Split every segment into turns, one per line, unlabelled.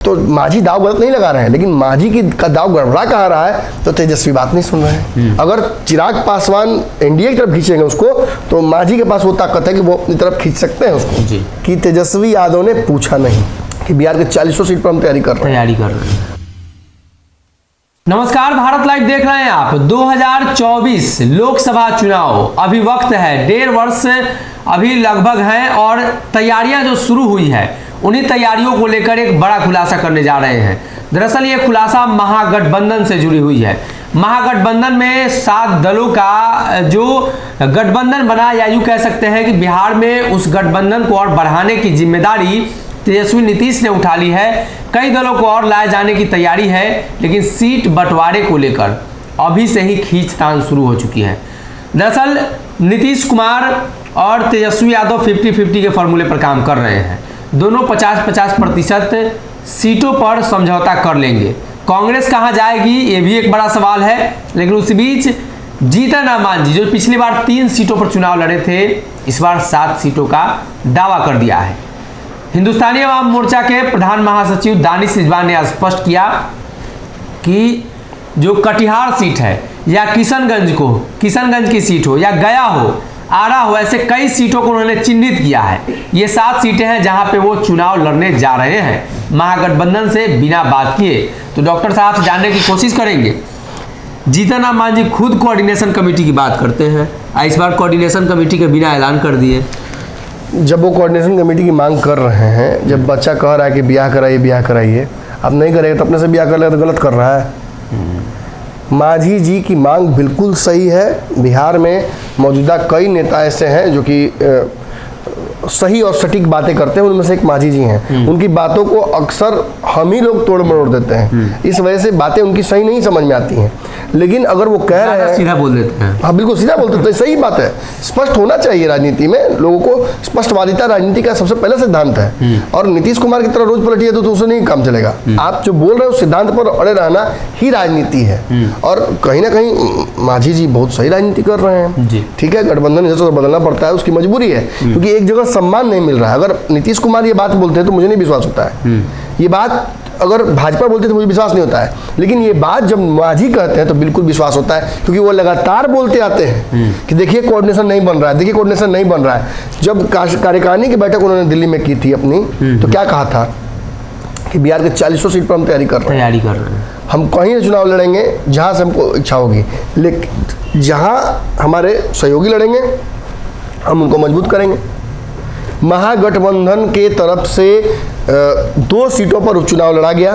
तो माझी दाव गलत नहीं लगा रहे हैं, लेकिन माझी का दाव गड़बड़ा कहाँ रहा है तो तेजस्वी बात नहीं सुन रहे हैं। अगर चिराग पासवान एनडीए की तरफ खींचेंगे उसको तो माझी के पास वो ताकत है कि वो अपनी तरफ खींच सकते हैं उसको जी। कि तेजस्वी यादव ने पूछा नहीं कि बिहार के 40 सीट पर हम तैयारी कर रहे हैं।
नमस्कार, भारत लाइव देख रहे हैं आप। 2024 लोकसभा चुनाव अभी वक्त है, 1.5 वर्ष अभी लगभग है और तैयारियां जो शुरू हुई है उन्हीं तैयारियों को लेकर एक बड़ा खुलासा करने जा रहे हैं। दरअसल ये खुलासा महागठबंधन से जुड़ी हुई है। महागठबंधन में 7 दलों का जो गठबंधन बना, या यूं कह सकते हैं कि बिहार में उस गठबंधन को और बढ़ाने की जिम्मेदारी तेजस्वी नीतीश ने उठा ली है। कई दलों को और लाए जाने की तैयारी है, लेकिन सीट बंटवारे को लेकर अभी से ही खींचतान शुरू हो चुकी है। दरअसल नीतीश कुमार और तेजस्वी यादव 50-50 के फॉर्मूले पर काम कर रहे हैं। दोनों 50-50% सीटों पर समझौता कर लेंगे। कांग्रेस कहां जाएगी ये भी एक बड़ा सवाल है, लेकिन उस बीच जीतन राम मांझी जो पिछली बार 3 सीटों पर चुनाव लड़े थे, इस बार 7 सीटों का दावा कर दिया है। हिंदुस्तानी अवाम मोर्चा के प्रधान महासचिव दानिश रिजवान ने स्पष्ट किया कि जो कटिहार सीट है या किशनगंज की सीट हो या गया हो, आरा हो, ऐसे कई सीटों को उन्होंने चिन्हित किया है। ये 7 सीटें हैं जहां पे वो चुनाव लड़ने जा रहे हैं महागठबंधन से बिना बात किए। तो डॉक्टर साहब से जानने की कोशिश करेंगे। जीतन राम मांझी खुद कोऑर्डिनेशन कमेटी की बात करते हैं, इस बार कोऑर्डिनेशन कमेटी के बिना ऐलान कर दिए।
जब वो कोऑर्डिनेशन कमेटी की मांग कर रहे हैं, जब बच्चा कह रहा है कि ब्याह कराइए, अब नहीं करेगा तो अपने से ब्याह कर लेगा तो गलत कर रहा है। माझी जी की मांग बिल्कुल सही है। बिहार में मौजूदा कई नेता ऐसे हैं जो कि सही और सटीक बातें करते हैं, उनमें से एक माझी जी हैं। उनकी बातों को अक्सर हम ही लोग तोड़ मरोड़ देते हैं, इस वजह से बातें उनकी सही नहीं समझ में आती हैं। लेकिन अगर वो कह रहे हैं,
सीधा बोल देते हैं।
हाँ बिल्कुल सीधा बोलते हैं, सही बात है। स्पष्ट होना चाहिए राजनीति में, लोगों को स्पष्टवादिता राजनीति का सबसे पहला सिद्धांत है। और नीतीश कुमार की तरह रोज पलटिए तो उससे नहीं काम चलेगा। आप जो बोल रहे हो सिद्धांत पर अड़े रहना ही राजनीति है। और कहीं ना कहीं माझी जी बहुत सही राजनीति कर रहे हैं। ठीक है, गठबंधन जैसे बदलना पड़ता है, उसकी मजबूरी है, क्योंकि एक जगह सम्मान नहीं मिल रहा है। अगर नीतीश कुमार ये बात बोलते हैं तो मुझे नहीं विश्वास होता है। ये बात अगर भाजपा बोलते तो मुझे विश्वास नहीं होता है, लेकिन ये बात जब माझी कहते हैं तो बिल्कुल विश्वास होता है, क्योंकि वो लगातार बोलते आते हैं कि देखिए कोऑर्डिनेशन नहीं बन रहा है, देखिए कोऑर्डिनेशन नहीं बन रहा है। जब कार्यकारिणी की बैठक उन्होंने दिल्ली में की थी अपनी, तो क्या कहा था कि बिहार के 40 सीट पर हम तैयारी कर रहे हैं। हम कहीं चुनाव लड़ेंगे जहाँ से हमको इच्छा होगी, लेकिन जहाँ हमारे सहयोगी लड़ेंगे हम उनको मजबूत करेंगे। महागठबंधन के तरफ से 2 सीटों पर उपचुनाव लड़ा गया।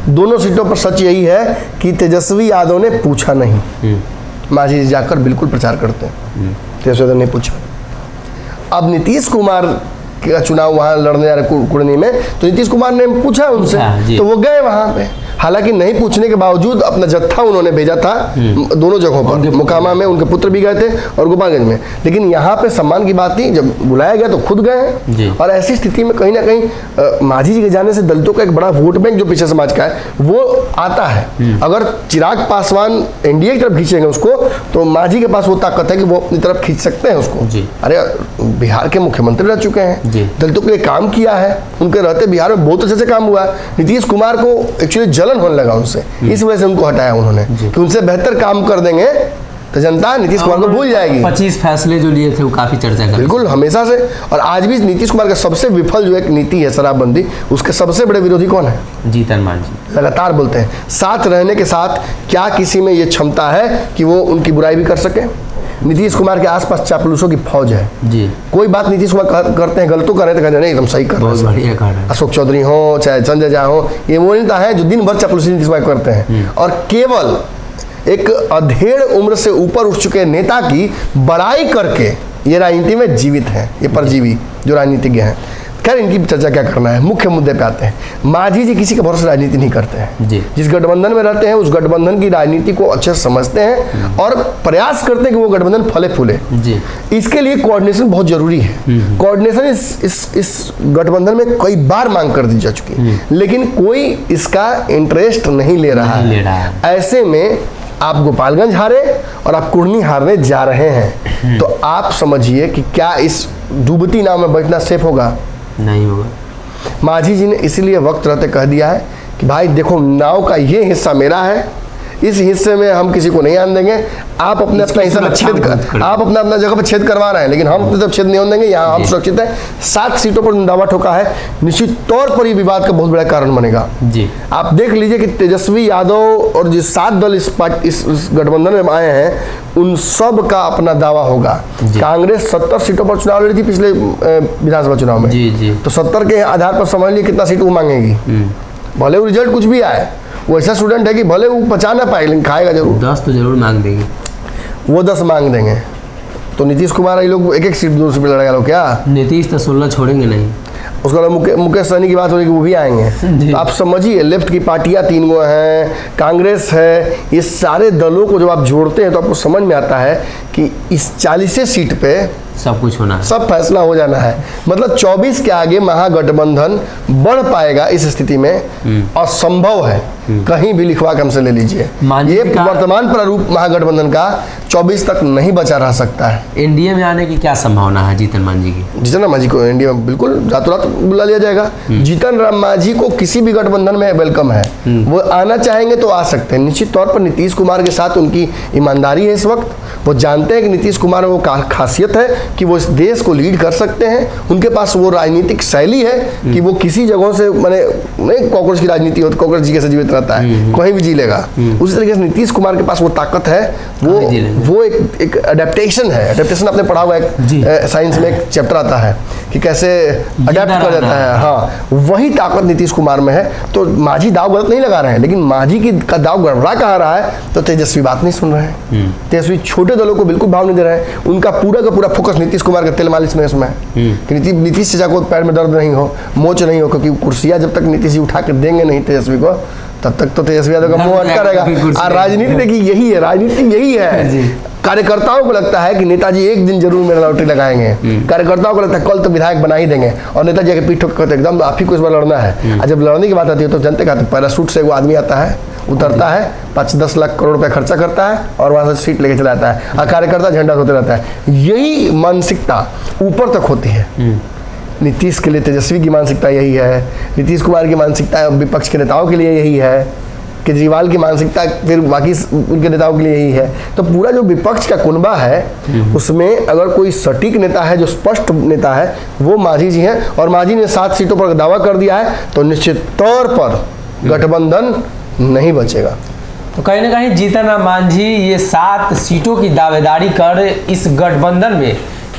दोनों सीटों पर सच यही है कि तेजस्वी यादव ने पूछा नहीं। माझी जाकर बिल्कुल प्रचार करते हैं, तेजस्वी यादव ने पूछा। अब नीतीश कुमार का चुनाव वहां लड़ने जा रहे कुड़नी में, तो नीतीश कुमार ने पूछा उनसे, तो वो गए वहां पे। हालांकि नहीं पूछने के बावजूद अपना जत्था उन्होंने भेजा था दोनों जगहों पर। मोकामा में उनके पुत्र भी गए थे और गोपालगंज में, लेकिन यहाँ पे सम्मान की बात थी, जब बुलाया गया तो खुद गए हैं। और ऐसी स्थिति में कहीं ना कहीं माझी जी के जाने से दलितों का एक बड़ा वोट बैंक जो पिछड़े समाज का है वो आता है। अगर चिराग पासवान एनडीए की तरफ खींचेंगे उसको तो माझी के पास वो ताकत है कि वो अपनी तरफ खींच सकते हैं उसको। अरे बिहार के मुख्यमंत्री रह चुके हैं, दलितों के लिए काम किया है, उनके रहते बिहार में बहुत अच्छे से काम हुआ है। नीतीश कुमार को एक्चुअली जलन होने लगा उनसे, इस वजह से उनको हटाया उन्होंने कि उनसे बेहतर काम कर देंगे तो जनता नीतीश कुमार को भूल जाएगी।
25 फैसले जो लिए थे वो काफी चर्चा कर,
बिल्कुल हमेशा से। और आज भी नीतीश कुमार का सबसे विफल जो एक नीति है शराबबंदी, उसके सबसे बड़े विरोधी कौन है?
जीतन मांझी। लगातार
बोलते हैं साथ रहने के साथ क्या किसी में ये क्षमता है कि वो उनकी बुराई भी कर सके? नीतीश कुमार के आसपास चापलूसों की फौज है जी। कोई बात नीतीश कुमार करते हैं, गलतों कर रहे थे, नहीं एकदम सही कर रहे हैं। अशोक चौधरी हो चाहे संजय झा हो, ये वो नेता है जो दिन भर चापलूसी नीतीश कुमार करते हैं। और केवल एक अधेड़ उम्र से ऊपर उठ चुके नेता की बड़ाई करके ये राजनीति में जीवित है, ये परजीवी जो राजनीतिज्ञ हैं। खैर इनकी चर्चा क्या करना है, मुख्य मुद्दे पे आते हैं। माझी जी किसी के भरोसे राजनीति नहीं करते हैं जी। जिस गठबंधन में रहते हैं उस गठबंधन की राजनीति को अच्छे से समझते हैं और प्रयास करते हैं कि वो गठबंधन फले फूले जी। इसके लिए कोऑर्डिनेशन बहुत जरूरी है। कोऑर्डिनेशन इस गठबंधन में कई बार मांग कर दी जा चुकी है, लेकिन कोई इसका इंटरेस्ट नहीं ले रहा है। ऐसे में आप गोपालगंज हारे और आप कुड़नी हारने जा रहे हैं, तो आप समझिए कि क्या इस डूबती नाव में बैठना सेफ होगा?
नहीं होगा।
माझी जी ने इसीलिए वक्त रहते कह दिया है कि भाई देखो, नाव का ये हिस्सा मेरा है, इस हिस्से में हम किसी को नहीं आने देंगे। आप अपने अपना हिस्सा में छेद कर, आप अपना अपना जगह पर छेद करवा रहे हैं, लेकिन हम अपनी तरफ छेद नहीं होने देंगे। यहाँ हम सुरक्षित हैं। 7 सीटों पर दावा ठोका है, निश्चित तौर पर ये विवाद का बहुत बड़ा कारण बनेगा जी। आप देख लीजिए कि तेजस्वी यादव और जो 7 दल इस गठबंधन में आए हैं, उन सब का अपना दावा होगा। कांग्रेस 70 सीटों पर चुनाव लड़ी थी पिछले विधानसभा चुनाव में जी। तो 70 के आधार पर समझ लीजिए कितना सीट वो मांगेगी। भले वो रिजल्ट कुछ भी आए, वो ऐसा स्टूडेंट है कि भले वो बचा ना पाए लेकिन खाएगा जरूर।
10 तो जरूर मांग देंगे, वो
10 मांग देंगे। तो नीतीश कुमार ये लोग एक सीट 2 सीट लड़ेगा लोग क्या?
नीतीश तो 16 छोड़ेंगे नहीं।
उसके बाद मुकेश सहनी की बात हो रही कि वो भी आएंगे। तो आप समझिए, लेफ्ट की पार्टियां 3 गो हैं, कांग्रेस है, ये सारे दलों को जब आप जोड़ते हैं तो आपको समझ में आता है कि इस 40 सीट पे
सब कुछ होना है,
सब फैसला हो जाना है। मतलब 24 के आगे महागठबंधन बढ़ पाएगा इस स्थिति में असंभव है। कहीं भी लिखवा के हमसे ले लीजिए, ये वर्तमान प्रारूप महागठबंधन का 24 तक नहीं बचा रह सकता है।
एनडीए में आने की क्या संभावना है जीतन मांझी की?
जीतन राम मांझी को एनडीए में बिल्कुल रातों रात बुला लिया जाएगा। जीतन राम मांझी को किसी भी गठबंधन में वेलकम है, वो आना चाहेंगे तो आ सकते हैं। निश्चित तौर पर नीतीश कुमार के साथ उनकी ईमानदारी है। इस वक्त वो जानते हैं कि नीतीश कुमार में वो खासियत है कि वो इस देश को लीड कर सकते हैं। उनके पास वो राजनीतिक शैली है कि वो किसी जगहों से मैंने नहीं, कॉकरोच की राजनीति हो तो कॉकरोच जी कैसे जीवित रहता है, कहीं भी जी लेगा। उसी तरीके से नीतीश कुमार के पास वो ताकत है, वो एक अडेप्टेशन है। अडेप्टेशन आपने पढ़ा हुआ है, साइंस में एक चैप्टर आता है कि कैसे अडेप्ट कर जाता है। हाँ, वही ताकत नीतीश कुमार में है। तो मांझी दाव गलत नहीं लगा रहे हैं, लेकिन मांझी की का दाव गड़बड़ा कहाँ रहा है तो तेजस्वी बात नहीं सुन रहे हैं। तेजस्वी छोटे दलों को बिल्कुल भाव नहीं दे रहे हैं। उनका पूरा का पूरा फोकस नीतीश कुमार के तेल मालिश में इसमें कि नीतीश चाचा को पैर में दर्द नहीं हो, मोच नहीं हो, क्योंकि कुर्सियां जब तक नीतीश जी उठा के देंगे नहीं तेजस्वी को, तब तक तो तेजस्वी यादव का मुंह अटका रहेगा। और राजनीति देखिए यही है, राजनीति यही है। कार्यकर्ताओं को लगता है कि नेताजी एक दिन जरूर मेरा लॉटरी लगाएंगे। कार्यकर्ताओं को लगता है कल तो विधायक बना ही देंगे, और नेताजी के पीठ ठोक कहते एकदम आप ही को इस बार लड़ना है। और जब लड़ने की बात आती है तो जनते का पैराशूट से वो आदमी आता है, उतरता है, 5-10 लाख करोड़ रुपए खर्चा करता है और वहां से सीट लेके चला जाता है, और कार्यकर्ता झंडा होते रहता है। यही मानसिकता ऊपर तक होती है। नीतीश के लिए तेजस्वी की मानसिकता यही है, नीतीश कुमार की मानसिकता विपक्ष के नेताओं के लिए यही है, केजरीवाल की मानसिकता फिर बाकी उनके नेताओं के लिए यही है। तो पूरा जो विपक्ष का कुनबा है उसमें अगर कोई सटीक नेता है, जो स्पष्ट नेता है, वो मांझी जी हैं। और मांझी ने 7 सीटों पर दावा कर दिया है, तो निश्चित तौर पर गठबंधन नहीं बचेगा।
तो कहीं ना कहीं जीतन राम मांझी ये 7 सीटों की दावेदारी कर इस गठबंधन में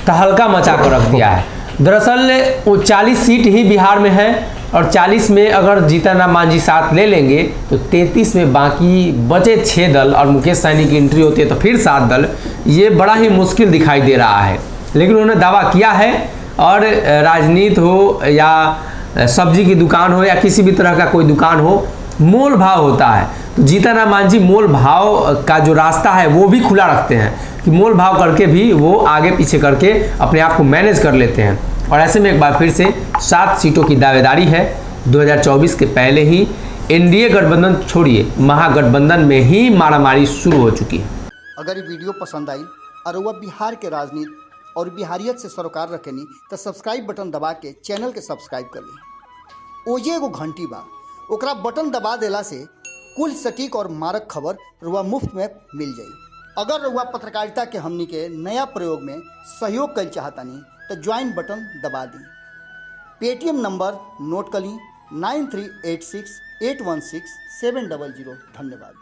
तहलका मचा कर रख दिया है। दरअसल वो 40 सीट ही बिहार में है, और 40 में अगर जीतन राम मांझी साथ ले लेंगे तो 33 में बाकी बचे 6 दल, और मुकेश सहनी की एंट्री होती है तो फिर 7 दल। ये बड़ा ही मुश्किल दिखाई दे रहा है, लेकिन उन्होंने दावा किया है। और राजनीति हो या सब्जी की दुकान हो या किसी भी तरह का कोई दुकान हो, मोल भाव होता है। तो जीतन राम मांझी मोल भाव का जो रास्ता है वो भी खुला रखते हैं कि मोल भाव करके भी वो आगे पीछे करके अपने आप को मैनेज कर लेते हैं। और ऐसे में एक बार फिर से 7 सीटों की दावेदारी है। 2024 के पहले ही एनडीए गठबंधन छोड़िए, महागठबंधन में ही मारामारी शुरू हो चुकी है।
अगर ये वीडियो पसंद आई और वह बिहार के राजनीति और बिहारियत से सरोकार रखेनी तो सब्सक्राइब बटन दबा के चैनल के सब्सक्राइब कर ली। ओजे एगो घंटी बा, ओकरा बटन दबा देला से कुल सटीक और मारक खबर रुआ मुफ्त में मिल जाई। अगर रुआ पत्रकारिता के हमनी के नया प्रयोग में सहयोग कर चाहतानी तो ज्वाइन बटन दबा दी। पेटीएम नंबर नोट कर ली 9386 816 700। धन्यवाद।